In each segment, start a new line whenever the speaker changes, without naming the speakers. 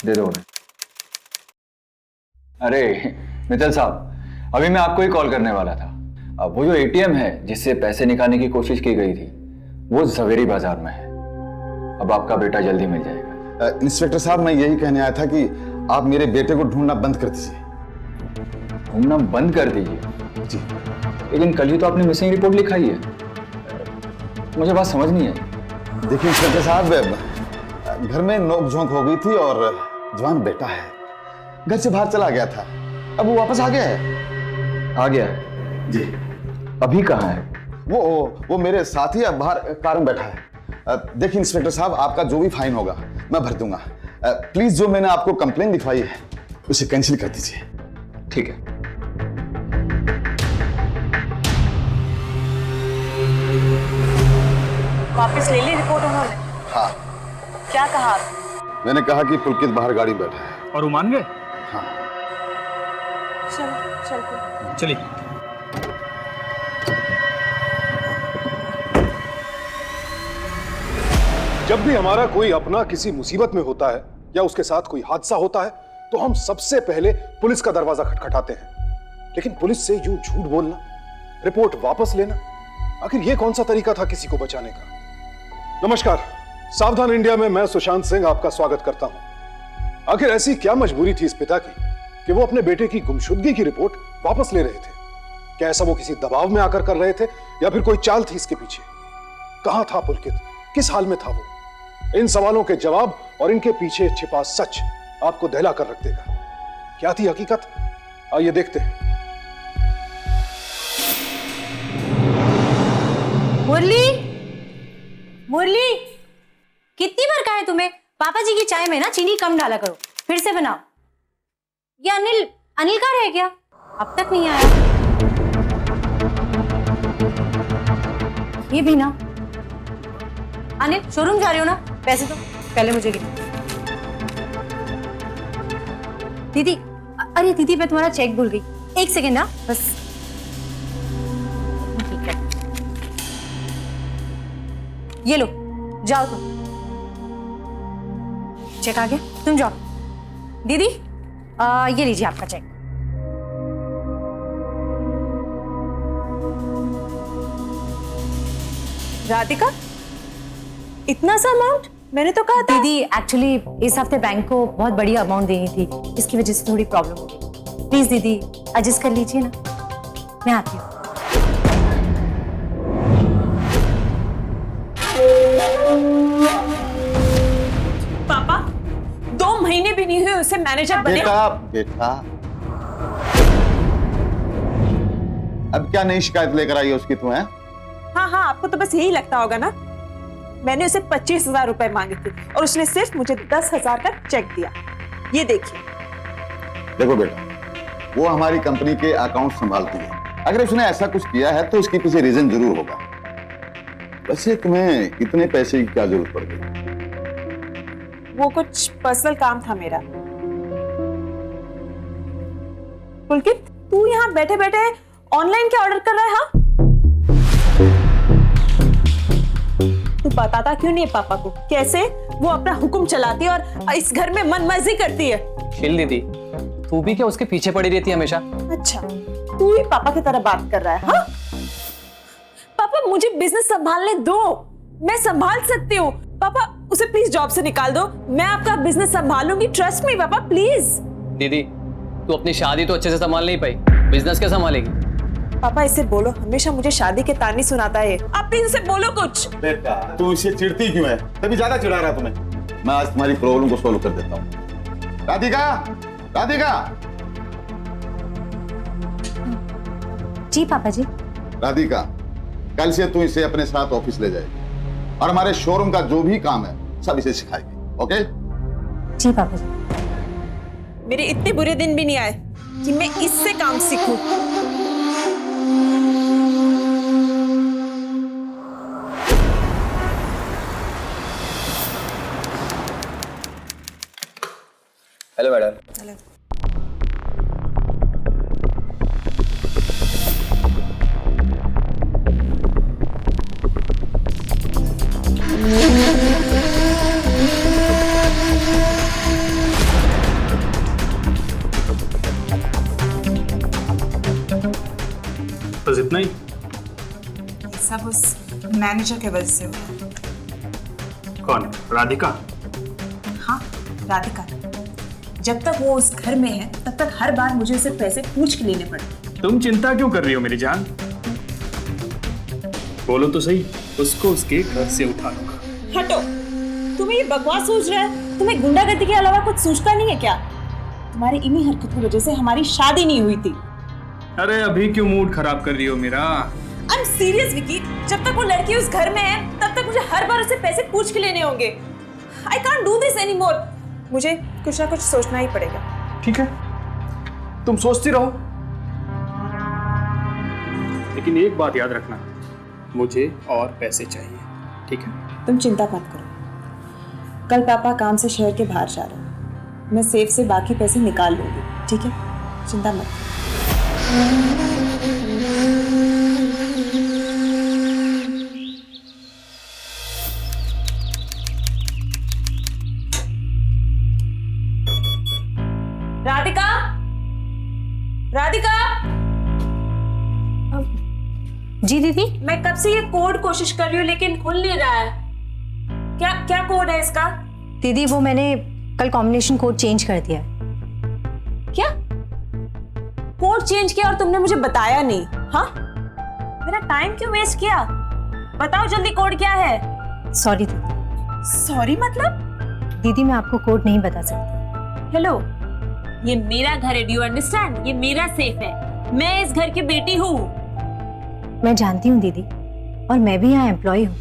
दे दो उन्हें। अरे मित्तल साहब, अभी मैं आपको ही कॉल करने वाला था। अब वो जो एटीएम है जिससे पैसे निकालने की कोशिश की गई थी वो जवेरी बाजार में है। अब आपका बेटा जल्दी मिल जाएगा।
इंस्पेक्टर साहब, मैं यही कहने आया था कि आप मेरे बेटे को ढूंढना बंद कर दीजिए।
ढूंढना बंद कर दीजिए?
जी।
लेकिन कल ही तो आपने मिसिंग रिपोर्ट लिखाई है। मुझे बात समझ नहीं आई।
देखिए इंस्पेक्टर साहब, घर में नोक-झोंक हो गई थी और जवान बेटा है, घर से बाहर चला गया था। अब वो वापस आ गया है।
आ गया है?
जी।
अभी कहाँ है?
वो मेरे साथ ही बाहर कार में बैठा है। देखिए इंस्पेक्टर साहब, आपका जो भी फाइन होगा मैं भर दूंगा। प्लीज जो मैंने आपको कंप्लेन लिखवाई है उसे कैंसिल कर दीजिए।
ठीक है।
वापस ले ली रिपोर्ट उन्होंने?
हाँ।
क्या कहा?
मैंने कहा कि पुलकित बाहर गाड़ी में बैठा है।
और वो मान गए?
हाँ।
चलो
चलिए।
जब भी हमारा कोई अपना किसी मुसीबत में होता है या उसके साथ कोई हादसा होता है तो हम सबसे पहले पुलिस का दरवाजा खटखटाते हैं। लेकिन पुलिस से यूं झूठ बोलना, रिपोर्ट वापस लेना, आखिर यह कौन सा तरीका था किसी को बचाने का? नमस्कार, सावधान इंडिया में मैं सुशांत सिंह आपका स्वागत करता हूं। आखिर ऐसी क्या मजबूरी थी इस पिता की कि वो अपने बेटे की गुमशुदगी की रिपोर्ट वापस ले रहे थे? क्या ऐसा वो किसी दबाव में आकर कर रहे थे या फिर कोई चाल थी इसके पीछे? कहां था पुलकित? किस हाल में था वो? इन सवालों के जवाब और इनके पीछे छिपा सच आपको दहला कर रख देगा। क्या थी हकीकत? आइए देखते हैं।
मुरली, कितनी बार कहा है तुम्हें पापा जी की चाय में ना चीनी कम डाला करो, फिर से बनाओ। ये अनिल कहाँ रह गया? अब तक नहीं आया। ये भी ना। अनिल, शोरूम जा रही हो ना? पैसे दो पहले मुझे। दीदी, अरे दीदी मैं तुम्हारा चेक भूल गई। एक सेकेंड ना बस। ठीक है, ये लो, जाओ तुम। चेक आ गया, तुम जाओ। दीदी ये लीजिए आपका चेक।
राधिका, इतना सा अमाउंट? मैंने तो कहा था।
दीदी एक्चुअली इस हफ्ते बैंक को बहुत बड़ी अमाउंट देनी थी, इसकी वजह से थोड़ी प्रॉब्लम हो गई। प्लीज दीदी एडजस्ट कर लीजिए ना, मैं आती हूँ।
पापा, 2 महीने भी नहीं हुए उसे मैनेजर बने।
बेटा, अब क्या नई शिकायत लेकर आई है उसकी तुम्हें?
हाँ, आपको तो बस यही लगता होगा ना। मैंने उसे 25,000 रुपए मांगे थे और उसने सिर्फ मुझे 10,000 का चेक दिया। ये देखिए।
देखो बेटा, वो हमारी कंपनी के अकाउंट संभालती है। अगर उसने ऐसा कुछ किया है तो उसके पीछे रीजन जरूर होगा। वैसे तुम्हें इतने पैसे की क्या जरूरत पड़ गई?
वो कुछ पर्सनल काम था मेरा। पुलकित, तू यहाँ बैठे बैठे ऑनलाइन क्या ऑर्डर कर रहा है? हाँ, तू बताता क्यों नहीं है पापा को? कैसे वो अपना हुक्म चलाती है और इस घर में मनमर्जी करती है।
शिल दीदी, तू भी क्या उसके पीछे पड़ी रहती है हमेशा?
अच्छा, तू ही पापा की तरह बात कर रहा है? हाँ पापा, मुझे बिजनेस संभालने दो, मैं संभाल सकती हूँ। पापा, उसे प्लीज जॉब से निकाल दो, मैं आपका बिजनेस संभालूंगी। ट्रस्ट मी पापा, प्लीज।
दीदी, तू अपनी शादी तो अच्छे से संभाल नहीं पाई, बिजनेस क्या संभालेगी?
पापा इसे बोलो, हमेशा मुझे शादी के ताने सुनाता है। आप प्लीज इसे बोलो कुछ।
बेटा, तू इसे चिढ़ती क्यों है? तभी ज्यादा चिढ़ा रहा तुम्हें। मैं आज तुम्हारी प्रॉब्लम को सोल्व कर देता हूँ। राधिका,
जी पापा जी।
राधिका, कल से तू इसे अपने साथ ऑफिस ले जाएगी और हमारे शोरूम का जो भी काम है सब इसे सिखाएगी। ओके?
जी पापा जी।
मेरे इतने बुरे दिन भी नहीं आए कि मैं इससे काम सीखूं।
Hello madam.
हेलो।
बस इतना ही?
ये सब उस मैनेजर के वजह से हुआ।
कौन? राधिका?
हाँ, राधिका। जब तक वो उस घर में है तब तक हर बार मुझे उसे पैसे पूछ के लेने पड़ते।
तुम चिंता क्यों कर रही हो मेरी जान? बोलो तो सही, उसको उसके घर से उठा लूंगा।
हटो, तुम्हें ये बकवास सोच रहा है? तुम्हें गुंडागर्दी के अलावा कुछ सोचता नहीं है क्या? तुम्हारी इन्हीं हरकत की वजह से हमारी शादी नहीं हुई थी।
अरे अभी क्यों मूड खराब कर रही हो मेरा?
आई एम सीरियस विकी, जब तक वो लड़की उस घर में है तब तक मुझे हर बार उसे पैसे पूछ के लेने होंगे। I can't do this anymore. मुझे कुछ ना कुछ सोचना ही पड़ेगा।
ठीक है, तुम सोचती रहो, लेकिन एक बात याद रखना, मुझे और पैसे चाहिए, ठीक है?
तुम चिंता मत करो, कल पापा काम से शहर के बाहर जा रहे हैं, मैं सेफ से बाकी पैसे निकाल लूंगी, ठीक है? चिंता मत करो। राधिका, राधिका,
जी दीदी।
मैं कब से ये कोड कोशिश कर रही हूँ लेकिन खुल नहीं रहा है। क्या क्या कोड है इसका?
दीदी वो मैंने कल कॉम्बिनेशन कोड चेंज कर दिया है।
क्या कोड चेंज किया और तुमने मुझे बताया नहीं? हाँ, मेरा टाइम क्यों वेस्ट किया? बताओ जल्दी, कोड क्या है?
सॉरी दीदी।
सॉरी मतलब?
दीदी मैं आपको कोड नहीं बता सकती।
हेलो, ये मेरा घर है, डू यू अंडरस्टैंड? ये मेरा सेफ है, मैं इस घर की बेटी हूँ।
मैं जानती हूँ दीदी, और मैं भी यहाँ एम्प्लॉय हूँ।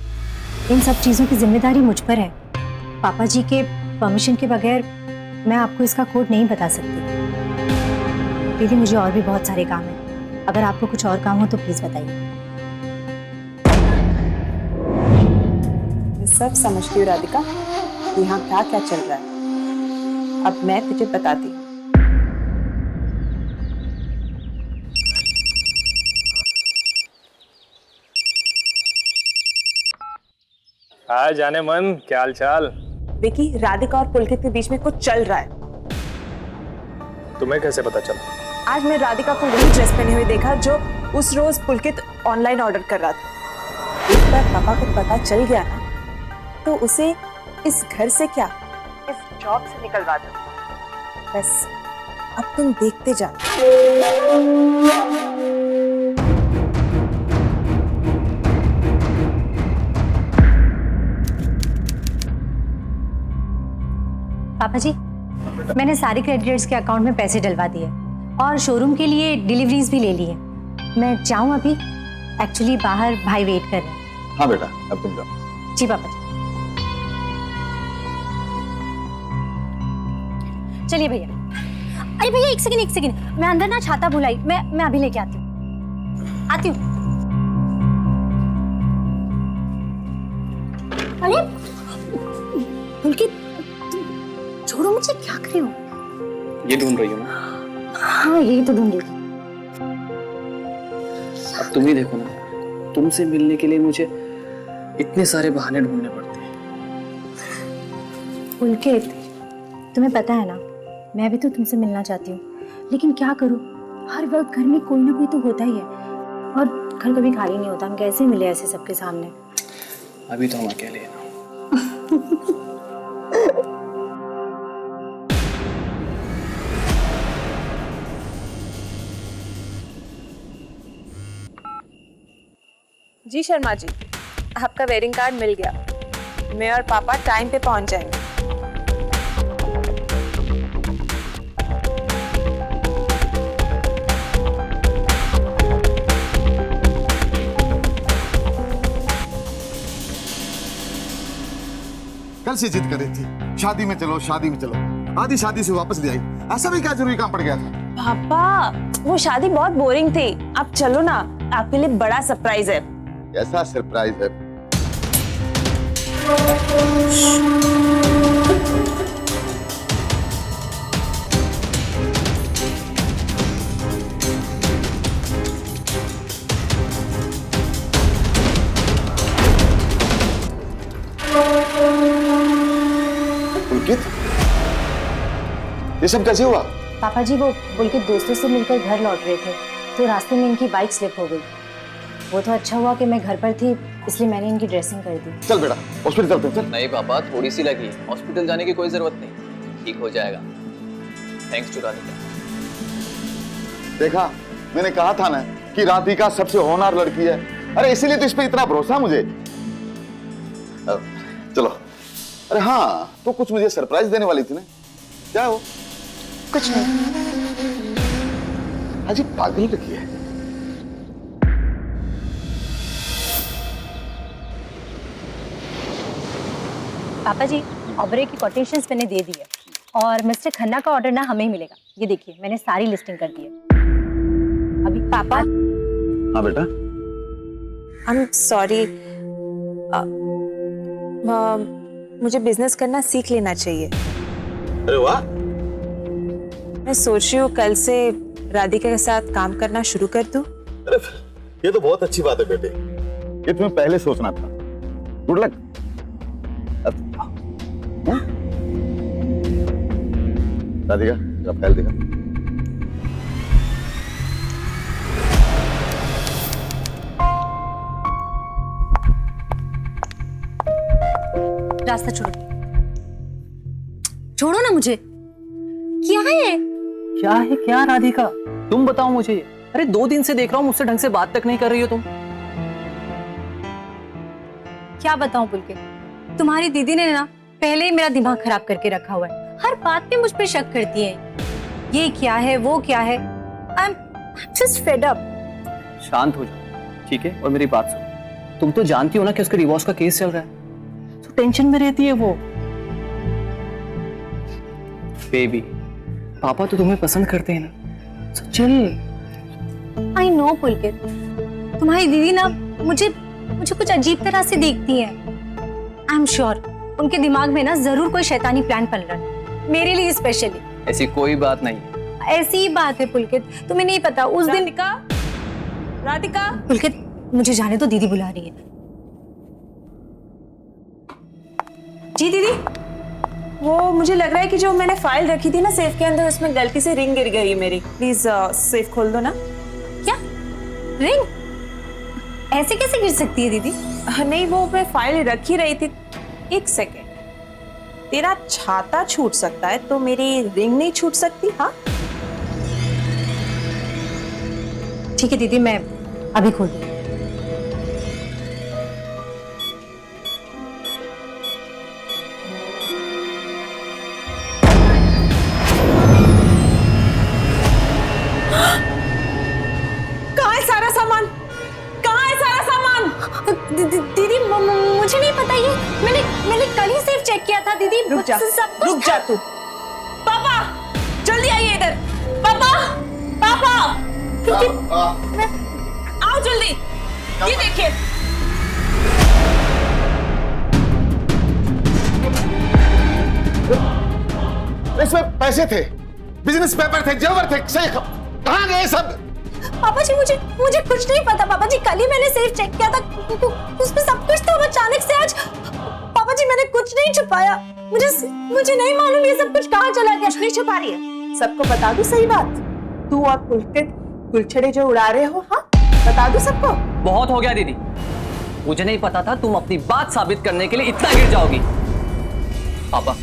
इन सब चीज़ों की जिम्मेदारी मुझ पर है। पापा जी के परमिशन के बगैर मैं आपको इसका कोड नहीं बता सकती। दीदी मुझे और भी बहुत सारे काम हैं, अगर आपको कुछ और काम हो तो प्लीज़ बताइए।
मैं सब समझती हूँ राधिका, यहाँ क्या क्या चल रहा है। अब मैं तुझे बताती हूँ।
हाँ जाने मन, क्या हाल चाल?
विकी, राधिका और पुलकित के बीच में कुछ चल रहा है।
तुम्हें कैसे पता चला?
आज मैं राधिका को वही ड्रेस पहने हुए देखा जो उस रोज पुलकित ऑनलाइन ऑर्डर कर रहा था। एक बार पापा को पता चल गया ना, तो उसे इस घर से क्या, इस जॉब से निकलवा दो। बस अब तुम देखते जाओ।
पापा जी मैंने सारे क्रेडिटर्स के अकाउंट में पैसे डलवा दिए और शोरूम के लिए डिलीवरीज भी ले ली है। मैं जाऊं अभी? एक्चुअली बाहर भाई वेट कर रहे हैं।
हाँ बेटा, अब तुम जाओ।
जी पापा जी। चलिए भैया। अरे भैया एक सेकंड, मैं अंदर ना छाता भुलाई, मैं अभी लेके आती हूँ। अरे पुलकित, छोड़ो मुझे, क्या कर रही हो?
ये ढूंढ रही हो ना?
हाँ यही तो ढूंढ रही थी।
अब तुम ही देखो ना, तुमसे मिलने के लिए मुझे इतने सारे बहाने ढूंढने पड़ते हैं।
पुलकित, तुम्हें पता है ना, मैं भी तो तुमसे मिलना चाहती हूँ, लेकिन क्या करूँ, हर वक्त घर में कोई ना कोई तो होता ही है, और घर कभी खाली नहीं होता। हम कैसे मिले ऐसे सबके सामने?
अभी तो हम अकेले हैं ना।
जी शर्मा जी, आपका वेडिंग कार्ड मिल गया। मैं और पापा टाइम पे पहुंच जाएंगे।
कल से जिद कर रही थी, शादी में चलो, शादी में चलो। आधी शादी से वापस ले आई। ऐसा भी क्या जरूरी काम पड़ गया था?
पापा, वो शादी बहुत बोरिंग थी, आप चलो ना, आपके लिए बड़ा सरप्राइज है।
ऐसा सरप्राइज है? पुलकित, ये सब कैसे हुआ?
पापा जी वो पुलकित दोस्तों से मिलकर घर लौट रहे थे, तो रास्ते में इनकी बाइक स्लिप हो गई। वो तो अच्छा हुआ कि मैं घर पर थी, इसलिए मैंने इनकी ड्रेसिंग कर दी।
चल बेटा हॉस्पिटल चलते हैं, चल।
नहीं पापा, थोड़ी सी लगी, हॉस्पिटल जाने की कोई जरूरत नहीं, ठीक हो जाएगा। Thanks to Radhika.
देखा, मैंने कहा था ना कि राधिका सबसे होनहार लड़की है। अरे इसीलिए तो इस पे इतना भरोसा मुझे। चलो। अरे हाँ, तो कुछ मुझे सरप्राइज देने वाली थी ना, क्या हो?
कुछ नहीं।
अजी पागल लड़की है।
पापा जी, ऑबरे की कोटेशंस मैंने दे दी है और मिस्टर खन्ना का ऑर्डर ना हमें ही मिलेगा। ये देखिए, मैंने सारी लिस्टिंग कर दी है। अभी पापा।
हाँ बेटा।
आई एम सॉरी, मुझे बिजनेस करना सीख लेना चाहिए।
अरे वाह।
मैं सोच रही हूँ कल से राधिका के साथ काम करना शुरू कर दूं।
अरे ये तो बहुत अच्छी बात है बेटे, ये तुम्हें पहले सोचना था। Good luck. राधिका जरा फैल दिखा।
रास्ता छोड़ो ना मुझे। क्या है?
क्या है क्या राधिका, तुम बताओ मुझे। अरे 2 दिन से देख रहा हूँ, मुझसे ढंग से बात तक नहीं कर रही हो तुम।
क्या बताऊं पुलकित, तुम्हारी दीदी ने ना पहले ही मेरा दिमाग खराब करके रखा हुआ है। हर बात पे मुझ पे शक करती है। ये क्या है, वो क्या है। I'm just fed up।
शांत हो जाओ, ठीक है? और मेरी बात सुनो, तुम तो जानती हो ना कि उसके डिवोर्स का केस चल रहा है, तो टेंशन में रहती है वो। बेबी, पापा तो तुम्हें पसंद करते हैं ना, so चिल।
आई नो पुलकित, तुम्हारी दीदी ना मुझे कुछ अजीब तरह से देखती है। आई एम श्योर उनके दिमाग में ना जरूर कोई शैतानी प्लान पल रहा है, मेरे लिए स्पेशली।
ऐसी कोई बात नहीं,
ऐसी ही बात है पुलकित, तुम्हें नहीं पता उस दिन।
राधिका
पुलकित, मुझे जाने तो, दीदी बुला रही है। जी दीदी।
वो मुझे लग रहा है कि जो मैंने फाइल रखी थी ना सेफ के अंदर, उसमें गलती से रिंग गिर गई है मेरी। प्लीज सेफ खोल दो ना।
क्या रिंग? ऐसे कैसे गिर सकती है दीदी?
नहीं, वो मैं फाइल रख ही रही थी। एक सेकेंड, तेरा छाता छूट सकता है तो मेरी रिंग नहीं छूट सकती? हाँ
ठीक है दीदी, मैं अभी खोल दूँ।
कहाँ है सारा सामान? कहाँ है सारा सामान?
दीदी मुझे नहीं पता, ये मैंने कल ही सिर्फ चेक किया था दीदी।
रुक जा,
सब कुछ
रुक जा तू। पापा जल्दी आइए इधर। पापा, पापा आओ जल्दी। ये देखिए,
इसमें पैसे थे, बिजनेस पेपर थे, जेवर थे, सही कहाँ गए सब?
पापा जी मुझे कुछ नहीं पता। पापा जी कल ही मैंने सेफ चेक किया था, उसमें सब कुछ था। अचानक से आज पापा जी मैंने कुछ नहीं छुपाया। मुझे नहीं मालूम ये सब कुछ कहाँ चला गया।
कुछ नहीं छुपा रही है, सबको बता दूं सही बात। तू और पुलकित गुलछड़े जो उड़ा रहे हो, हाँ बता दूं सबको।
बहुत हो गया दीदी, मुझे नहीं पता था तुम अपनी बात साबित करने के लिए इतना गिर जाओगी। पापा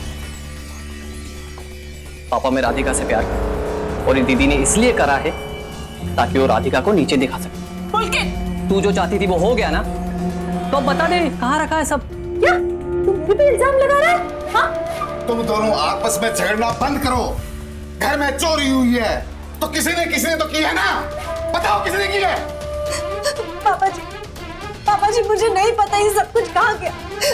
मैं राधिका से प्यार करता, और दीदी ने इसलिए करा है ताकि वो राधिका को नीचे दिखा सके।
पुलकित,
तू जो चाहती थी वो हो गया ना, तो अब बता दे कहाँ रखा है सब।
क्या तू मेरे पे इल्जाम लगा रहा है? हाँ
तुम दोनों आपस में झगड़ना बंद करो। घर में चोरी हुई है तो किसी ने तो की है ना, बताओ किसने की है?
पापा जी मुझे नहीं पता ये सब कुछ कहाँ गया।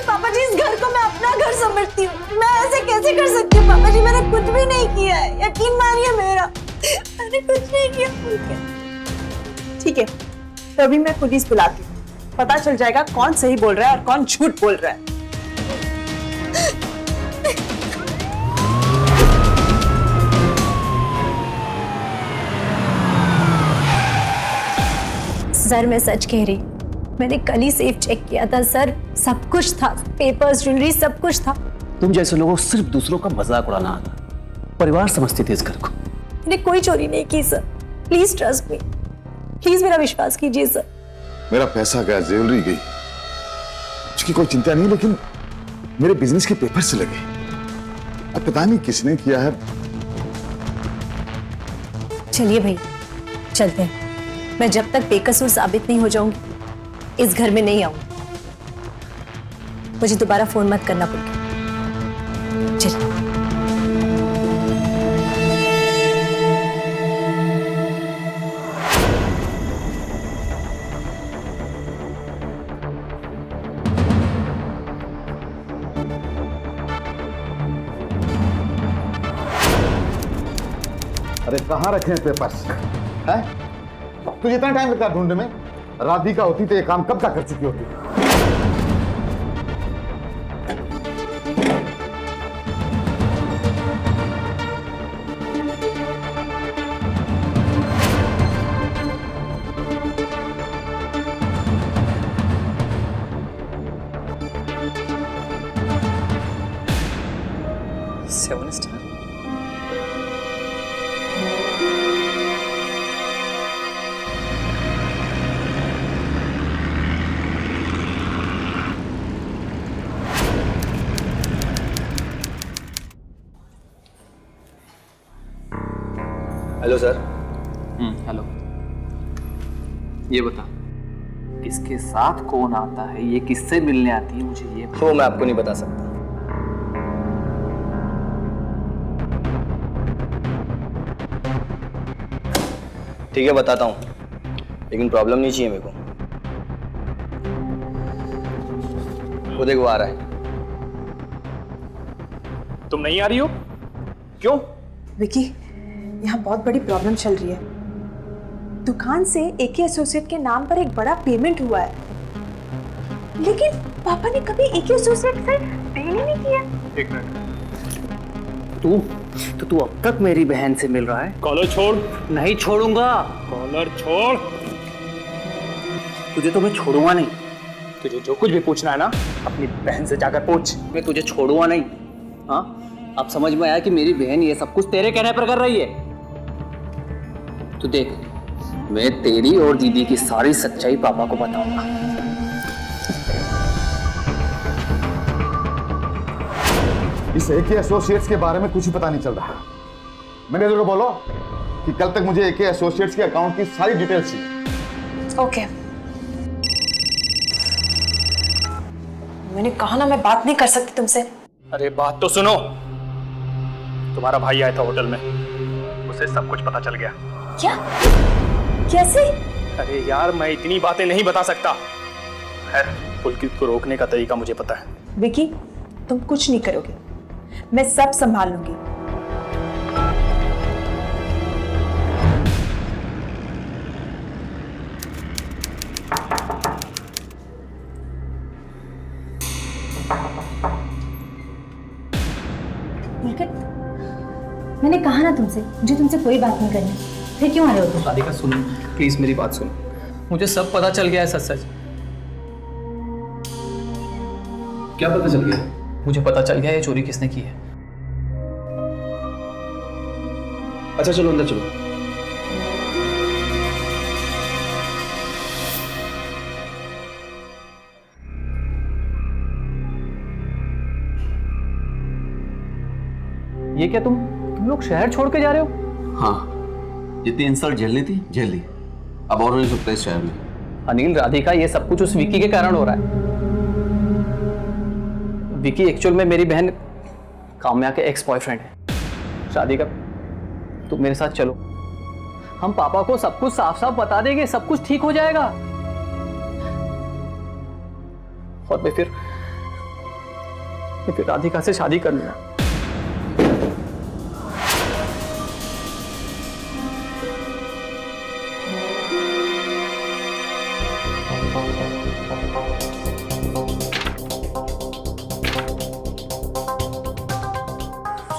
पापा जी इस घर को मैं अपना घर समझती हूँ, मैं ऐसे कैसे कर सकती हूँ? पापा जी मैंने कुछ भी नहीं किया है, यकीन मानिए मेरा, मैंने कुछ नहीं किया।
ठीक है, तो अभी मैं पुलिस बुलाती हूँ, पता चल जाएगा कौन सही बोल रहा है और कौन झूठ बोल रहा है।
सर मैं सच कह रही, मैंने कल ही सेफ चेक किया था सर, सब कुछ था, पेपर्स, ज्वेलरी, सब कुछ था।
तुम जैसे लोगों को सिर्फ दूसरों का मजाक उड़ाना आता, परिवार समझती थी इस घर को।
मैंने कोई चोरी नहीं की sir, please trust me, please मेरा विश्वास कीजिए सर।
मेरा पैसा गया, ज्वेलरी गई, उसकी कोई चिंता नहीं, लेकिन मेरे बिजनेस के पेपर से लगे। अब पता नहीं किसने किया है।
चलिए भाई, चलते हैं। मैं जब तक बेकसूर साबित नहीं हो जाऊंगी इस घर में नहीं आऊंगी। मुझे दोबारा फोन मत करना पड़ेगा। चलिए।
अरे कहाँ रखे हैं पेपर्स? हैं? तुझे इतना टाइम लगता है ढूंढने में? राधिका होती तो ये काम कब तक कर चुकी होती।
Seven star.
Hello sir.
Hello. ये बता, किसके साथ कौन आता है, ये किससे मिलने आती है, मुझे ये
वो मैं आपको नहीं बता सकता। ठीक है बताता हूँ, लेकिन प्रॉब्लम नहीं चाहिए मेरे को। वो देखो आ रहा है।
तुम नहीं आ रही हो? क्यों?
विकी, यहाँ बहुत बड़ी प्रॉब्लम चल रही है। दुकान से एके एसोसिएट के नाम पर एक बड़ा पेमेंट हुआ है, लेकिन पापा ने कभी एके एसोसिएट से डील ही नहीं किया।
एक मिनट।
तू अब तक मेरी बहन से मिल रहा है?
कॉलर छोड़।
नहीं छोड़ूंगा।
कॉलर छोड़।
तुझे तो मैं छोड़ूंगा नहीं।
तुझे जो कुछ भी पूछना है ना अपनी बहन से जाकर पूछ।
मैं तुझे छोड़ूंगा नहीं। हाँ, अब समझ में आया कि मेरी बहन ये सब कुछ तेरे कहने पर कर रही है। तू देख, मैं तेरी और दीदी की सारी सच्चाई पापा को बताऊंगा।
इस एके एसोसिएट्स के बारे में कुछ ही पता नहीं चल रहा। मैंने तो बोलो कि कल तक मुझे एके एसोसिएट्स के अकाउंट की सारी डिटेल्स चाहिए।
ओके। मैंने कहा ना मैं बात नहीं कर सकती तुमसे।
अरे बात तो सुनो। तुम्हारा भाई आया था होटल में, उसे सब कुछ पता चल गया।
क्या? कैसे?
अरे यार, मैं इतनी बातें नहीं बता सकता। खैर, पुलकित को रोकने का तरीका मुझे पता है।
विकी, तुम कुछ नहीं करोगे, मैं सब संभाल लूंगी।
पुलकित, मैंने कहा ना तुमसे, मुझे तुमसे कोई बात नहीं करनी। फिर क्यों आ रहे हो तुम?
राधिका सुन, प्लीज मेरी बात सुन। मुझे सब पता चल गया है, सच सच।
क्या पता चल गया?
मुझे पता चल गया है ये चोरी किसने की है।
अच्छा चलो अंदर चलो।
ये क्या तुम लोग शहर छोड़ के जा रहे हो?
हाँ, जितनी इंसल्ट झेलनी थी झेल ली, अब और नहीं सकता इस शहर में।
अनिल, राधिका, ये सब कुछ उस विकी के कारण हो रहा है। विकी एक्चुअल में मेरी बहन काम्या के एक्स बॉयफ्रेंड है। राधिका, तुम मेरे साथ चलो, हम पापा को सब कुछ साफ साफ बता देंगे, सब कुछ ठीक हो जाएगा। और मैं फिर राधिका से शादी कर लूंगा।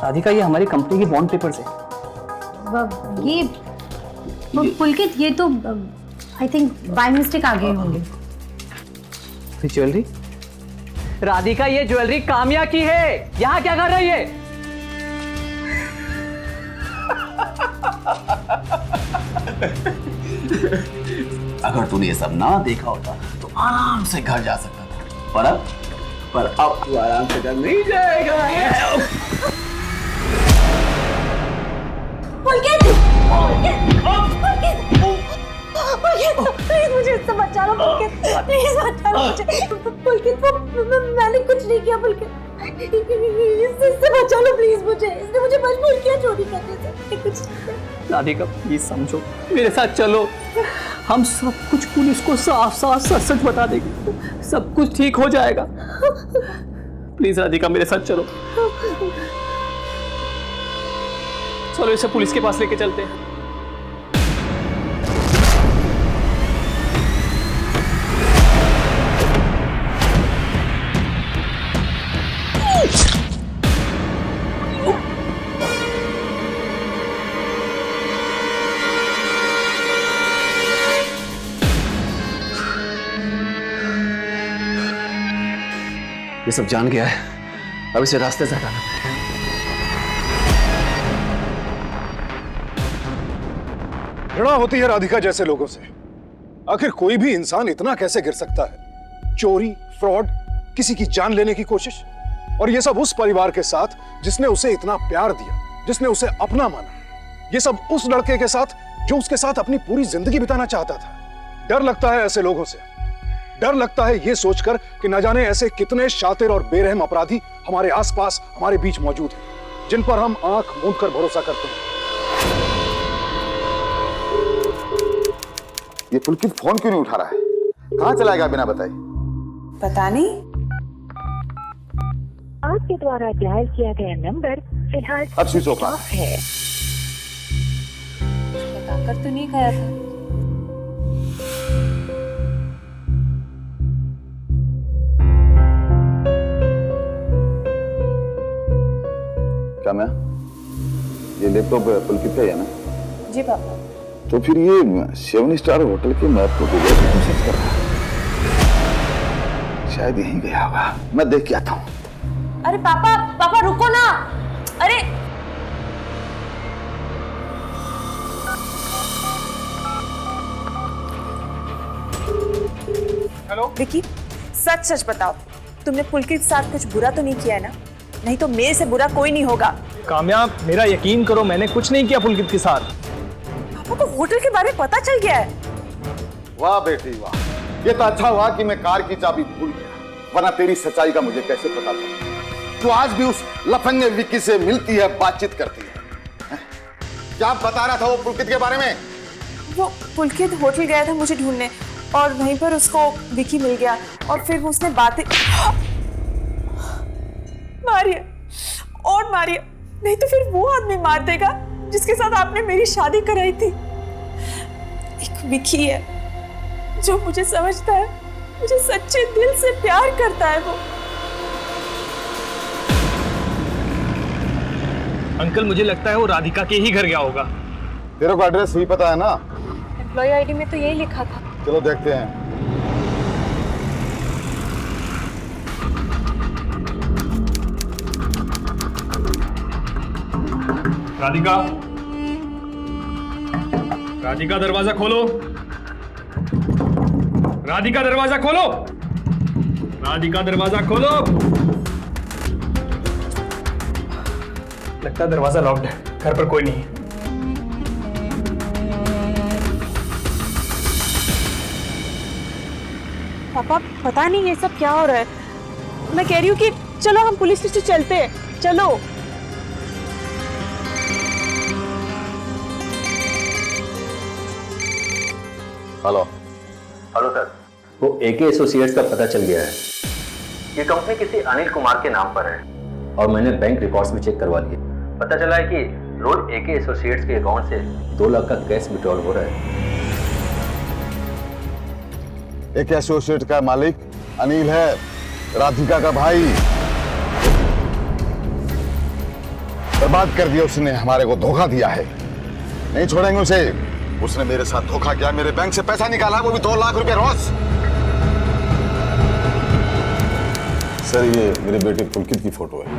राधिका, ये हमारी कंपनी की बॉन्ड पेपर्स है।
ये पुलकित, ये तो आई थिंक बाय मिस्टेक आ गए होंगे।
ज्वेलरी? राधिका, ये ज्वेलरी काम्या की है। यहाँ क्या कर रही है?
अगर तूने ये सब ना देखा होता तो आराम से घर जा सकता था, पर अब तू आराम से घर नहीं जाएगा।
प्लीज मुझे इससे बचा लो पुलकित, प्लीज बचा लो मुझे पुलकित। मैंने कुछ नहीं किया पुलकित, इससे बचा लो प्लीज मुझे। इसने मुझे मजबूर किया चोरी करने से, कुछ
राधिका प्लीज समझो, मेरे साथ चलो, हम सब कुछ पुलिस को साफ साफ सच सच बता देंगे, सब कुछ ठीक हो जाएगा। प्लीज राधिका मेरे साथ चलो, चलो इसे पुलिस के पास लेके चलते हैं।
ये सब जान गया है, अब इसे रास्ते से हटाना।
घृणा होती है राधिका जैसे लोगों से। आखिर कोई भी इंसान इतना कैसे गिर सकता है? चोरी, फ्रॉड, किसी की जान लेने की कोशिश, और ये सब उस परिवार के साथ जिसने उसे इतना प्यार दिया, जिसने उसे अपना माना। ये सब उस लड़के के साथ जो उसके साथ अपनी पूरी जिंदगी बिताना चाहता था। डर लगता है ऐसे लोगों से, डर लगता है ये सोचकर कि न जाने ऐसे कितने शातिर और बेरहम अपराधी हमारे आसपास, हमारे बीच मौजूद हैं, जिन पर हम आंख मूंद कर भरोसा करते हैं।
ये पुलकित फोन क्यों नहीं उठा रहा है? कहाँ चला गया बिना बताए?
पता नहीं।
आपके द्वारा डायल किया गया नंबर फिलहाल
अब स्विच ऑफ
है।
बताकर तो नहीं गया था।
क्या मैं ये लैपटॉप पुलकित का है ना?
जी पापा।
तो फिर ये 7 स्टार होटल के मैप को सर्च कर रहा है, शायद यहीं गया होगा। मैं देख के आता हूँ।
अरे पापा, पापा रुको ना। अरे
हेलो
विकी, सच सच बताओ, तुमने पुलकित के साथ कुछ बुरा तो नहीं किया है ना? नहीं तो मेरे से बुरा कोई नहीं होगा।
कामयाब, मेरा यकीन करो, मैंने कुछ नहीं किया पुलकित के साथ।
पापा को होटल के बारे में पता चल गया है।
वाह बेटी वाह, ये तो अच्छा हुआ कि मैं कार की चाबी भूल गया, वरना तेरी सच्चाई का मुझे कैसे पता चला? तू आज भी उस लफंगे विक्की से मिलती है, बातचीत करती है। क्या बता रहा था वो पुलकित के बारे में?
वो पुलकित होटल गया था मुझे ढूंढने, और वहीं पर उसको विकी मिल गया, और फिर उसने बातें मारिए और मारिए, नहीं तो फिर वो आदमी मार देगा जिसके साथ आपने मेरी शादी कराई थी। एक विकी है जो मुझे समझता है, मुझे सच्चे दिल से प्यार करता है। वो
अंकल मुझे लगता है वो राधिका के ही घर गया होगा।
तेरे को एड्रेस भी पता है ना?
एम्प्लॉय आईडी में तो यही लिखा था।
चलो देखते हैं।
राधिका, राधिका दरवाजा खोलो, राधिका दरवाजा खोलो, राधिका दरवाजा खोलो। लगता है दरवाजा लॉक्ड है, घर पर कोई नहीं है।
पापा पता नहीं ये सब क्या हो रहा है। मैं कह रही हूँ कि चलो हम पुलिस स्टेशन चलते हैं, चलो।
हेलो
हेलो सर, वो एके एसोसिएट्स का पता चल गया है। ये कंपनी किसी अनिल कुमार के नाम पर है और मैंने बैंक रिकॉर्ड्स भी चेक करवा लिए। पता चला है कि रोज एके एसोसिएट्स के अकाउंट से 2 लाख का कैश विड्रॉल हो रहा है।
एक एसोसिएट का मालिक अनिल है, राधिका का भाई। बर्बाद कर दिया उसने, हमारे को धोखा दिया है, नहीं छोड़ेंगे उसे। उसने मेरे साथ धोखा किया, मेरे बैंक से पैसा निकाला, वो भी 2 लाख रुपए रोज। सर ये मेरे बेटे पुलकित की फोटो है।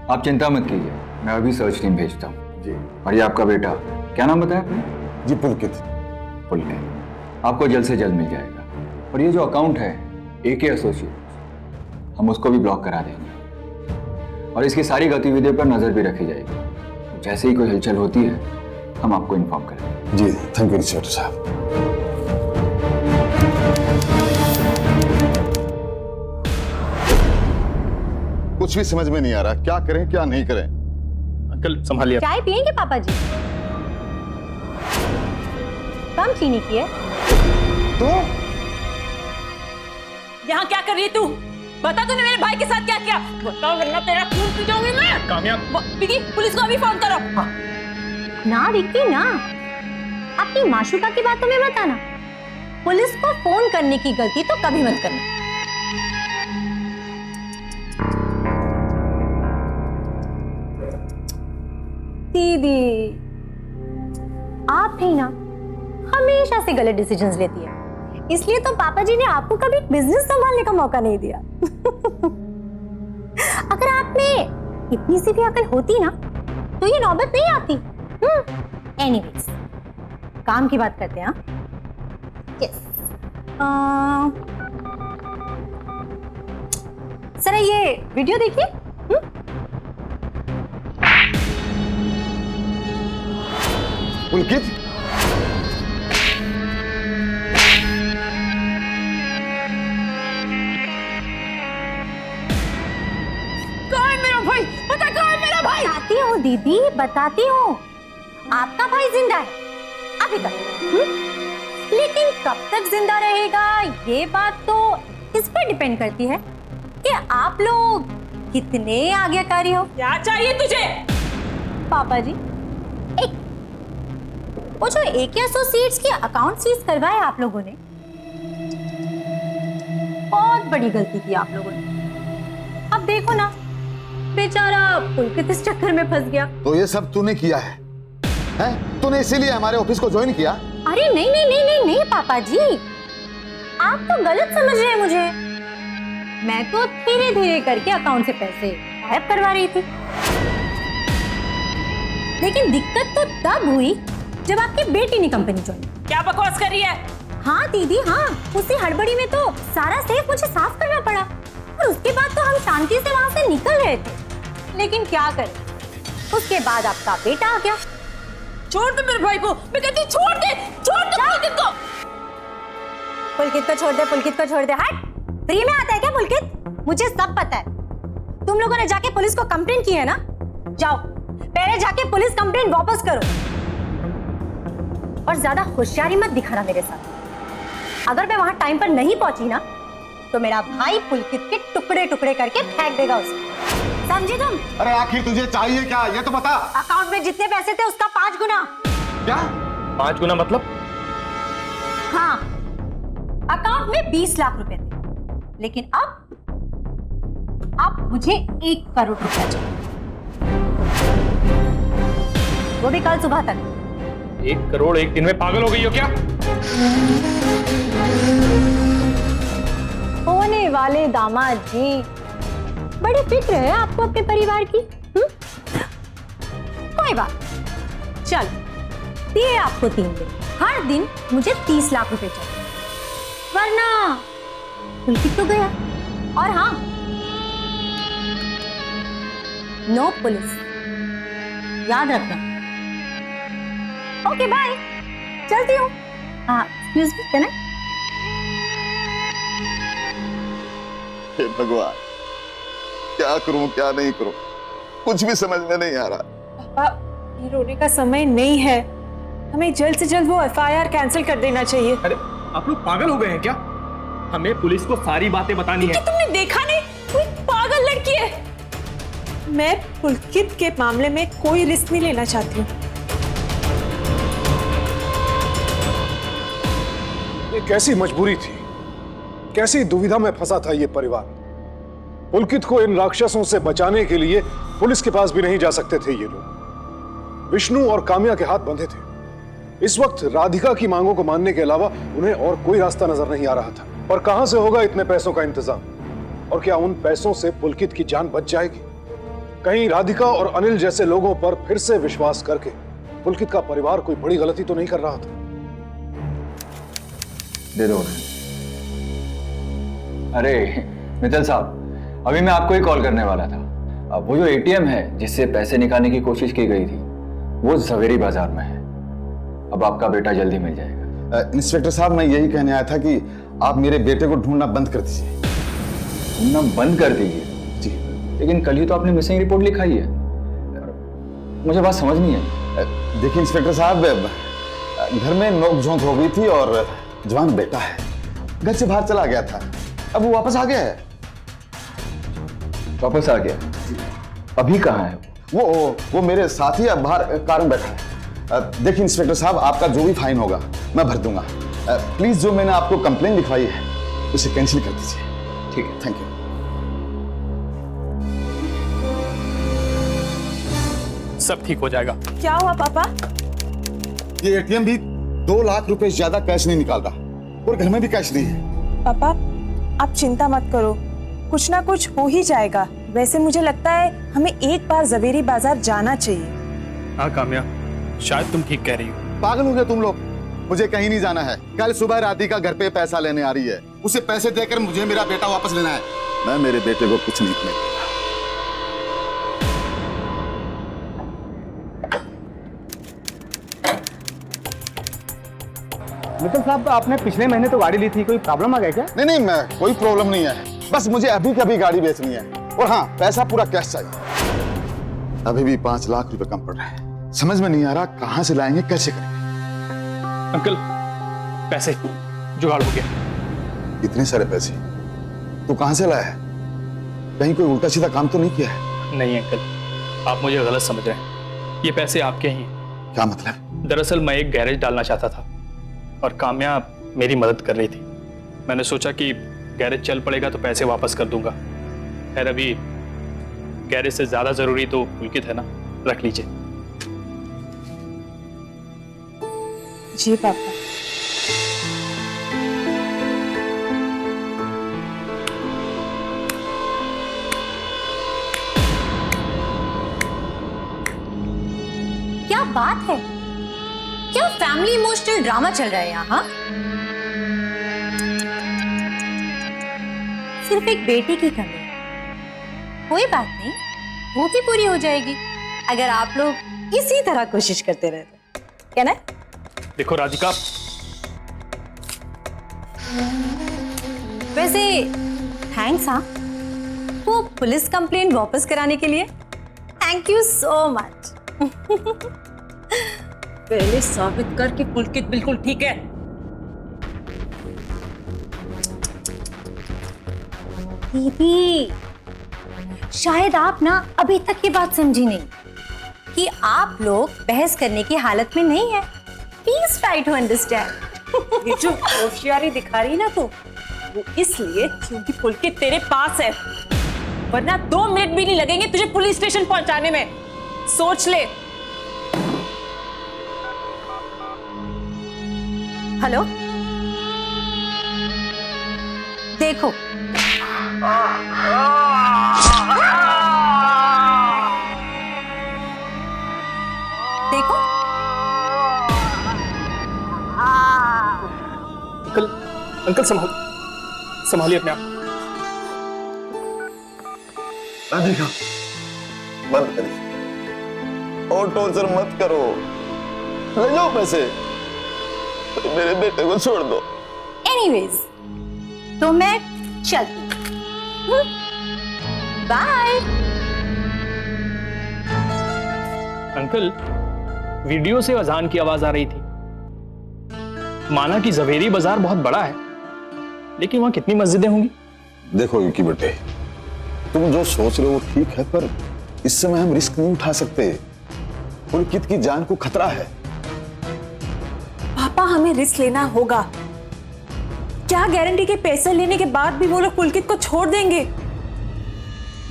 आप चिंता मत कीजिए, मैं अभी सर्च टीम भेजता हूँ।
जी।
और ये आपका बेटा, क्या नाम बताया आपने?
जी पुलकित।
पुलकित, आपको जल्द से जल्द मिल जाएगा। और ये जो अकाउंट है एके एसोसिएट्स, हम उसको भी ब्लॉक करा देंगे और इसकी सारी गतिविधियों पर नजर भी रखी जाएगी। जैसे ही कोई हलचल होती है हम आपको इन्फॉर्म करेंगे।
जी थैंक यू इंस्पेक्टर साहब। कुछ भी समझ में नहीं आ रहा, क्या करें क्या नहीं करें।
अंकल संभालिए।
चाय पियेंगे पापा जी? कम चीनी की है।
तो
यहाँ क्या कर रही है तू? बता तूने मेरे भाई के साथ क्या किया? बताओ वरना तेरा खून पी जाऊंगी मैं।
कामयाब।
विकी, पुलिस को अभी फोन करो।
ना विक्की ना, अपनी माशूका की बातों में मत आना। पुलिस को फोन करने की गलती तो कभी मत करना। दीदी, आप ही ना हमेशा से गलत डिसीजंस लेती है, इसलिए तो पापा जी ने आपको कभी बिजनेस संभालने का मौका नहीं दिया। अगर आप में इतनी सी भी अकल होती ना तो ये नौबत नहीं आती। एनीवेज, काम की बात करते हैं। यस, सर ये वीडियो देखिए।
पुलकित,
कहाँ है मेरा भाई? बता कहाँ है मेरा भाई?
बताती हूँ दीदी, बताती हूँ। आपका भाई जिंदा है अभी तक, लेकिन कब तक जिंदा रहेगा ये बात तो इस पर डिपेंड करती है कि आप लोग कितने आज्ञाकारी हो।
क्या चाहिए तुझे?
पापा जी, एक वो जो एके एसोसिएट्स की अकाउंट सीज करवाए आप लोगों ने, बहुत बड़ी गलती की आप लोगों ने। अब देखो ना, बेचारा पुलकित इस चक्कर में फंस गया।
तो ये सब तूने किया है? हैं? तूने इसीलिए हमारे ऑफिस को ज्वाइन किया?
अरे नहीं नहीं नहीं नहीं नहीं पापा जी, आप तो गलत समझ रहे हैं मुझे। मैं तो धीरे धीरे करके अकाउंट से पैसे गायब करवा रही थी, लेकिन दिक्कत तो तब हुई जब आपकी बेटी ने कंपनी ज्वाइन।
क्या बकवास कर रही है?
हाँ दीदी हाँ, उसी हड़बड़ी में तो सारा सेफ मुझे साफ करना पड़ा और उसके बाद तो हम शांति से वहां से निकल रहे थे, लेकिन क्या करें, उसके बाद आपका बेटा आ गया।
छोड़ दे मेरे भाई को, मैं कहती हूँ छोड़ दे पुलकित को।
पुलकित को छोड़ दे, पुलकित को छोड़ दे। हट, फ्री में आता है क्या पुलकित? मुझे सब पता है। तुम लोगों ने जाके पुलिस को कंप्लेंट की है ना, जाओ पहले जाके पुलिस कंप्लेंट वापस करो और ज्यादा होशियारी मत दिखाना मेरे साथ। अगर मैं वहां टाइम पर नहीं पहुंची ना तो मेरा भाई पुलकित के टुकड़े टुकड़े करके फेंक देगा उसे, समझे तुम?
अरे आखिर तुझे चाहिए क्या, ये तो बता।
अकाउंट में जितने पैसे थे उसका 5 गुना।
क्या?
5 गुना मतलब?
हाँ, अकाउंट में 20 लाख रुपए थे, लेकिन अब मुझे 1 करोड़ रुपया चाहिए, वो भी कल सुबह तक।
1 करोड़ एक दिन में? पागल हो गई हो क्या?
होने वाले दामाद जी, बड़ी फिक्र है आपको अपने परिवार की। कोई बात, चल दिए आपको 3 दिन, हर दिन मुझे 30 लाख रुपए चाहिए, वरना पुलकित तो गया। और हाँ, नो पुलिस, याद रखना। ओके बाय, चलती हूँ। Excuse me, can I?
हे भगवान, क्या करूं क्या नहीं करूं, कुछ भी समझ में नहीं आ रहा।
पापा, ये रोने का समय नहीं है, हमें जल्द से जल्द वो एफआईआर कैंसिल कर देना चाहिए।
अरे आप लोग पागल हो गए हैं क्या? हमें पुलिस को सारी बातें बतानी है।
तुमने देखा नहीं, कोई पागल लड़की है। मैं पुलकित के मामले में कोई रिस्क नहीं लेना चाहती हूँ।
ये कैसी मजबूरी थी, कैसी दुविधा में फंसा था ये परिवार। पुलकित को इन राक्षसों से बचाने के लिए पुलिस के पास भी नहीं जा सकते थे ये लोग। विष्णु और काम्या के हाथ बंधे थे। इस वक्त राधिका की मांगों को मानने के अलावा उन्हें और कोई रास्ता नजर नहीं आ रहा था। पर कहां से होगा इतने पैसों का इंतजाम? और क्या उन पैसों से पुलकित की जान बच जाएगी? कहीं राधिका और अनिल जैसे लोगों पर फिर से विश्वास करके पुलकित का परिवार कोई बड़ी गलती तो नहीं कर रहा था।
दे दो उन्हें। अरे मित्तल साहब, अभी मैं आपको ही कॉल करने वाला था। अब वो जो एटीएम है जिससे पैसे निकालने की कोशिश की गई थी, वो झवेरी बाजार में है। अब आपका बेटा जल्दी मिल जाएगा।
इंस्पेक्टर साहब, मैं यही कहने आया था कि आप मेरे बेटे को ढूंढना बंद कर दीजिए।
ढूंढना बंद कर दीजिए?
जी।
लेकिन कल ही तो आपने मिसिंग रिपोर्ट लिखाई है। मुझे बात समझ नहीं आई।
देखिए इंस्पेक्टर साहब, घर में नोक-झोंक हो गई थी और जवान बेटा है, घर से बाहर चला गया था। अब वो वापस आ गया है।
वापस आ गया? अभी कहाँ है
वो मेरे साथ ही अब बाहर कार में बैठा है। देखिए इंस्पेक्टर साहब, आपका जो भी फाइन होगा मैं भर दूंगा। प्लीज जो मैंने आपको कंप्लेन लिखवाई है उसे कैंसिल कर दीजिए।
ठीक है,
थैंक यू।
सब ठीक हो जाएगा।
क्या हुआ पापा?
ये एटीएम भी 2 लाख रुपए ज्यादा कैश नहीं निकाल रहा और घर में भी कैश नहीं है।
पापा आप चिंता मत करो, कुछ ना कुछ हो ही जाएगा। वैसे मुझे लगता है हमें एक बार झवेरी बाजार जाना चाहिए।
हाँ काम्या, शायद तुम ठीक कह रही हो।
पागल हो गए तुम लोग? मुझे कहीं नहीं जाना है। कल सुबह राधिका घर पे पैसा लेने आ रही है, उसे पैसे देकर मुझे मेरा बेटा वापस लेना है। मैं मेरे बेटे को कुछ नहीं दूंगा।
मित्तल साहब, आपने पिछले महीने तो गाड़ी ली थी, कोई प्रॉब्लम आ गया क्या?
नहीं, मैं कोई प्रॉब्लम नहीं है, बस मुझे अभी कभी गाड़ी बेचनी है। और हाँ, पैसा पूरा कैश चाहिए। अभी भी 5 लाख रुपए कम पड़ रहे हैं। समझ में नहीं आ रहा कहां से लाएंगे, कैसे करेंगे।
अंकल, पैसे जुगाड़ हो गया।
इतने सारे पैसे तू कहां से लाया है? कहीं कोई उल्टा सीधा काम तो नहीं किया है?
नहीं अंकल, आप मुझे गलत समझ रहे हैं। ये पैसे आपके ही हैं।
क्या मतलब?
दरअसल मैं एक गैरेज डालना चाहता था और काम्या मेरी मदद कर रही थी। मैंने सोचा कि गैरेज चल पड़ेगा तो पैसे वापस कर दूंगा। खैर, अभी गैरेज से ज्यादा जरूरी तो पुलकित है ना, रख लीजिए।
जी पापा।
क्या बात है? क्या फैमिली इमोशनल ड्रामा चल रहा है यहाँ? सिर्फ एक बेटी की कमी है। कोई बात नहीं, वो भी पूरी हो जाएगी अगर आप लोग इसी तरह कोशिश करते रहते। क्या ना?
देखो राधिका,
वैसे थैंक्स। हाँ, वो पुलिस कंप्लेंट वापस कराने के लिए थैंक यू सो मच।
पहले साबित कर कि पुलकित बिल्कुल ठीक है।
दीदी, शायद आप ना अभी तक ये बात समझी नहीं कि आप लोग बहस करने की हालत में नहीं है। Please try to understand.
ये जो होशियारी दिखा रही ना तू, वो इसलिए क्योंकि पुलकित तेरे पास है, वरना 2 मिनट भी नहीं लगेंगे तुझे पुलिस स्टेशन पहुंचाने में। सोच ले।
हेलो, देखो देखो,
अंकल संभालिए अपने आप।
राधिका, बंद करिए और टॉर्चर मत करो। ले जाओ पैसे, तो मेरे बेटे को छोड़ दो।
एनीवेज, तो मैं चलती हूँ। बाय।
अंकल, वीडियो से अजान की आवाज आ रही थी। माना कि झवेरी बाजार बहुत बड़ा है, लेकिन वहां कितनी मस्जिदें होंगी?
देखो विकी बेटे, तुम जो सोच रहे हो ठीक है, पर इस समय हम रिस्क नहीं उठा सकते। पुलकित की जान को खतरा है।
पापा, हमें रिस्क लेना होगा। क्या गारंटी के पैसे लेने के बाद भी वो लोग पुलकित को छोड़ देंगे?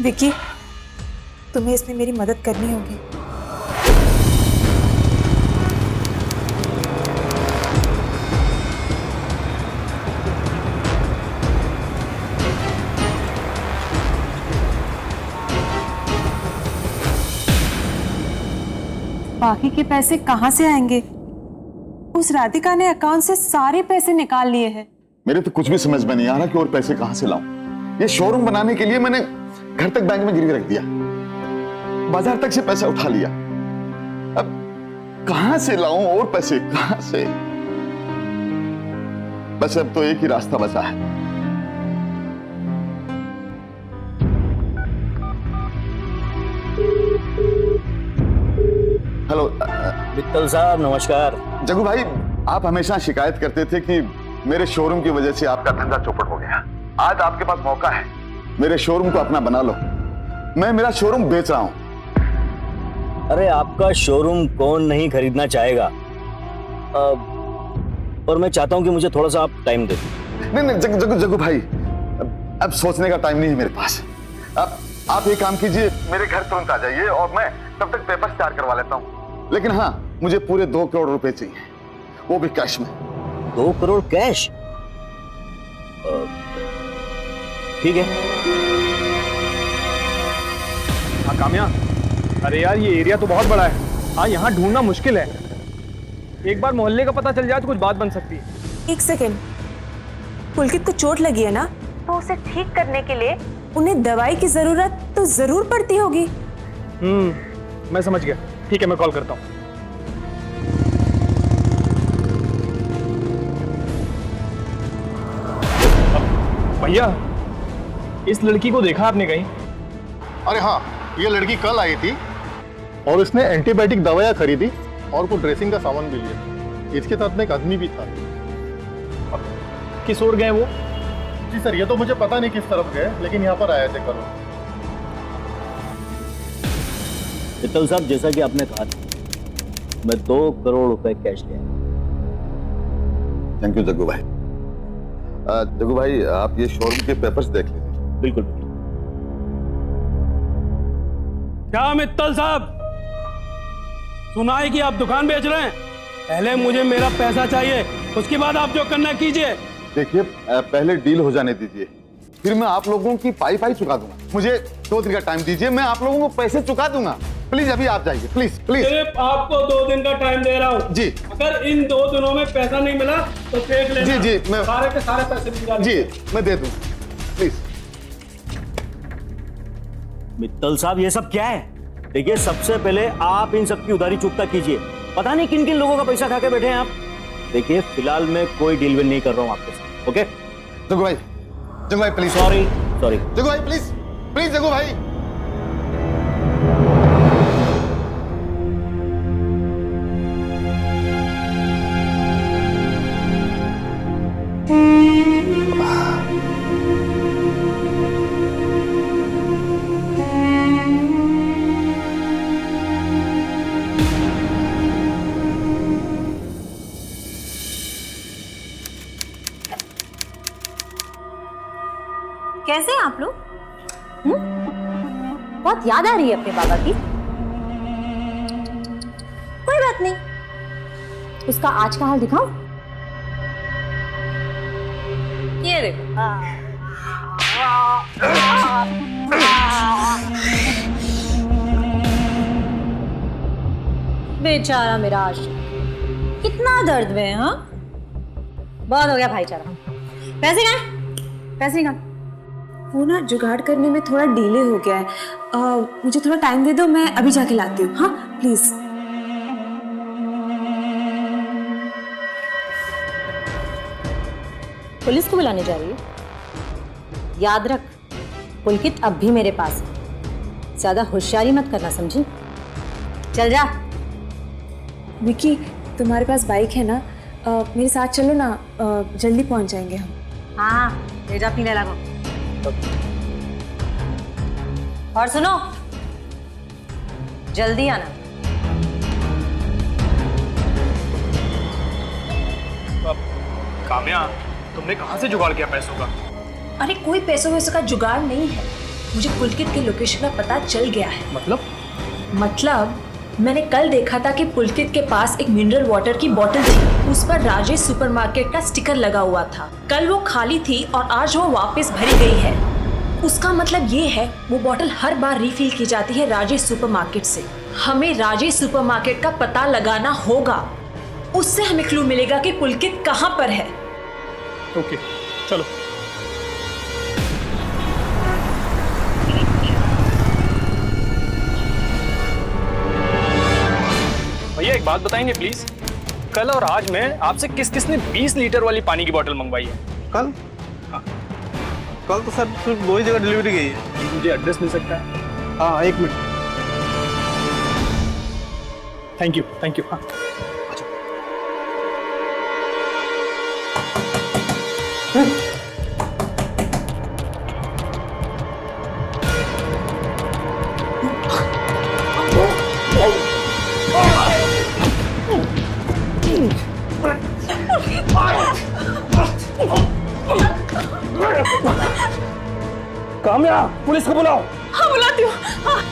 विकी, तुम्हें इसमें मेरी मदद करनी होगी। बाकी के पैसे कहाँ से आएंगे? उस राधिका ने अकाउंट से सारे पैसे निकाल लिए हैं।
मेरे तो कुछ भी समझ में नहीं आ रहा कि और पैसे कहां से लाऊं। ये शोरूम बनाने के लिए मैंने घर तक बैंक में गिरवी रख दिया, बाजार तक से पैसा उठा लिया। अब कहां से लाऊं और पैसे, कहां से? बस अब तो एक ही रास्ता बचा है। हेलो
मित्तल साहब, नमस्कार।
जग्गू भाई, आप हमेशा शिकायत करते थे कि मेरे शोरूम की वजह से आपका धंधा चौपट हो गया। आज आपके पास मौका है, मेरे शोरूम को अपना बना लो। मैं मेरा शोरूम बेच रहा हूं।
अरे आपका शोरूम कौन नहीं खरीदना चाहेगा, और मैं चाहता हूं कि मुझे थोड़ा सा आप टाइम दे।
नहीं जग्गू भाई, अब सोचने का टाइम नहीं है मेरे पास। अब आप ये काम कीजिए, मेरे घर तुरंत आ जाइए और मैं तब तक पेपर तैयार करवा लेता हूँ। लेकिन हाँ, मुझे पूरे 2 करोड़ रुपए चाहिए, वो भी कैश में।
2 करोड़ कैश? ठीक है।
हाँ काम्या, अरे यार ये एरिया तो बहुत बड़ा है। हाँ, यहाँ ढूंढना मुश्किल है। एक बार मोहल्ले का पता चल जाए तो कुछ बात बन सकती है।
एक सेकेंड, पुलकित को चोट लगी है ना, तो उसे ठीक करने के लिए उन्हें दवाई की जरूरत तो जरूर पड़ती होगी।
मैं समझ गया। ठीक है, मैं कॉल करता हूँ। भैया, इस लड़की को देखा आपने कहीं?
अरे हाँ, ये लड़की कल आई थी और उसने एंटीबायोटिक दवाइयाँ खरीदी और कुछ ड्रेसिंग का सामान भी लिया। इसके साथ में एक आदमी भी था।
किस ओर गए वो?
जी सर, ये तो मुझे पता नहीं किस तरफ गए, लेकिन यहाँ पर आए थे कल।
मित्तल साहब, जैसा कि आपने कहा था, मैं 2 करोड़ रुपए कैश ले आया।
थैंक यू जग्गू भाई। जग्गू भाई, आप ये शोरूम के पेपर्स देख लीजिए।
बिल्कुल।
क्या मित्तल साहब, सुना है कि आप दुकान बेच रहे हैं? पहले मुझे मेरा पैसा चाहिए, उसके बाद आप जो करना कीजिए।
देखिए, पहले डील हो जाने दीजिए, फिर मैं आप लोगों की पाई चुका दूंगा। मुझे 2 दिन का टाइम दीजिए, मैं आप लोगों को पैसे चुका दूंगा। प्लीज अभी आप जाइए, प्लीज प्लीज।
सिर्फ आपको 2 दिन का टाइम दे रहा हूँ।
जी।
अगर इन 2 दिनों में पैसा नहीं मिला तो देख लेना।
जी, मैं
सारे के सारे पैसे निकाल।
जी, मैं दे दूँ, प्लीज।
मित्तल साहब, ये सब क्या है? देखिए, सबसे पहले आप इन सबकी उधारी चुकता कीजिए। पता नहीं किन किन लोगों का पैसा खा के बैठे हैं आप। देखिए, फिलहाल मैं कोई डील नहीं कर रहा हूँ आपके साथ। ओके
जग्गू भाई, प्लीज।
सॉरी।
जग्गू भाई, प्लीज जग्गू भाई।
कैसे हैं आप लोग? बहुत याद आ रही है अपने बाबा की। कोई बात नहीं, उसका आज का हाल दिखाओ। ये देखो। बेचारा मेरा आशिक, कितना दर्द में है। हाँ, बहुत हो गया भाईचारा। पैसे कहाँ? पैसे निकाल।
वो ना जुगाड़ करने में थोड़ा डिले हो गया है। मुझे थोड़ा टाइम दे दो, मैं अभी जाके लाती हूँ। हाँ प्लीज।
पुलिस को बुलाने जा रही है? याद रख, पुलकित अब भी मेरे पास है। ज्यादा होशियारी मत करना, समझी? चल जा।
विकी, तुम्हारे पास बाइक है ना? मेरे साथ चलो ना, जल्दी पहुंच जाएंगे हम।
हाँ, ले जा अपनी लैला को। और सुनो, जल्दी आना।
काम्या, तुमने कहाँ से जुगाड़ किया पैसों का?
अरे कोई पैसों वैसों का जुगाड़ नहीं है, मुझे पुलकित के लोकेशन का पता चल गया है। मतलब मैंने कल देखा था कि पुलकित के पास एक मिनरल वाटर की बोतल थी, उस पर राजेश सुपरमार्केट का स्टिकर लगा हुआ था। कल वो खाली थी और आज वो वापस भरी गई है। उसका मतलब ये है वो बोतल हर बार रिफिल की जाती है राजेश सुपरमार्केट से। हमें राजेश सुपरमार्केट का पता लगाना होगा। उससे हमें क्लू मिलेगा कि पुलकित कहां पर है।
ओके, चलो। भैया एक बात बताएंगे प्लीज, कल और आज में आपसे किस किसने 20 लीटर वाली पानी की बोतल मंगवाई है?
कल?
हाँ।
कल तो सर सिर्फ 2 ही जगह डिलीवरी गई है।
मुझे एड्रेस मिल सकता है?
हाँ, 1 मिनट।
Thank you. हाँ।
काम्या, पुलिस को बुलाओ।
हाँ, बुलाती हूँ। हाँ।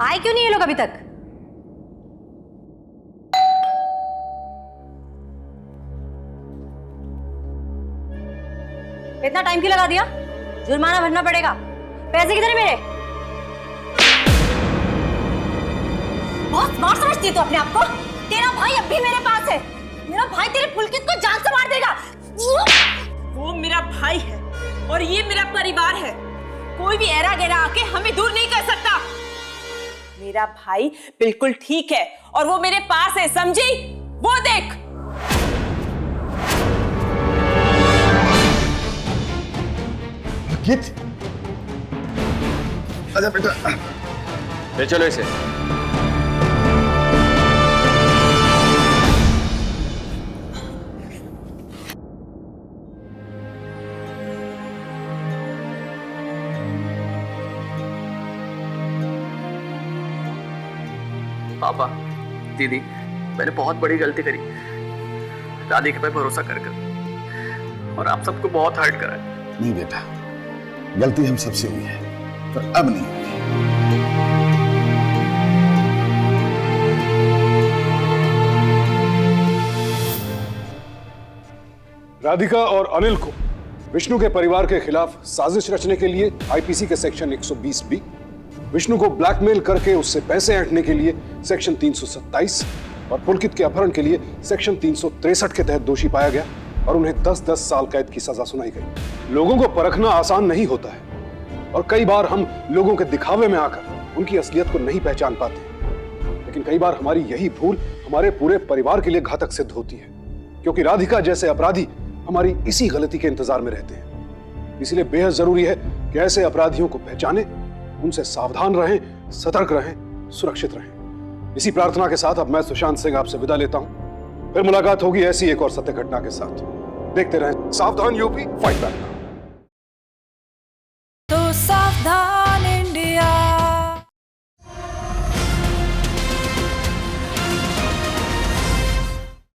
आए क्यों नहीं ये लोग अभी तक? इतना टाइम क्यों लगा दिया? जुर्माना भरना पड़ेगा। पैसे किधर है मेरे? बहुत स्मार्ट समझती है तू अपने आप को। तेरा भाई अब भी मेरे पास है। मेरा भाई तेरे पुलकित को जान से मार देगा।
वो मेरा भाई है और ये मेरा परिवार है। कोई भी ऐरा गैरा आके हमें दूर नहीं कर सकता। मेरा भाई बिल्कुल ठीक है और वो मेरे पास है, समझी? वो देख।
पुलकित, आजा बेटा।
ले चलो इसे।
पापा, दीदी, मैंने बहुत बड़ी गलती करी राधिका पे भरोसा कर और आप सबको बहुत हर्ट करा।
नहीं बेटा, गलती हम सबसे हुई है, पर अब नहीं होगी।
राधिका और अनिल को विष्णु के परिवार के खिलाफ साजिश रचने के लिए आईपीसी के सेक्शन 120B, विष्णु को ब्लैकमेल करके उससे पैसे ऐंठने के लिए सेक्शन 327 और पुलकित के अपहरण के लिए सेक्शन 363 के तहत दोषी पाया गया और उन्हें 10-10 साल कैद की सजा सुनाई गई। लोगों को परखना आसान नहीं होता है और कई बार हम लोगों के दिखावे में आकर उनकी असलियत को नहीं पहचान पाते, लेकिन कई बार हमारी यही भूल हमारे पूरे परिवार के लिए घातक सिद्ध होती है, क्योंकि राधिका जैसे अपराधी हमारी इसी गलती के इंतजार में रहते हैं। इसलिए बेहद जरूरी है कि ऐसे अपराधियों को पहचानें, उनसे सावधान रहें, सतर्क रहें, सुरक्षित रहें। इसी प्रार्थना के साथ अब मैं सुशांत सिंह आपसे विदा लेता हूं। फिर मुलाकात होगी ऐसी एक और सत्य घटना के साथ। देखते रहें सावधान यूपी, फाइट बैक।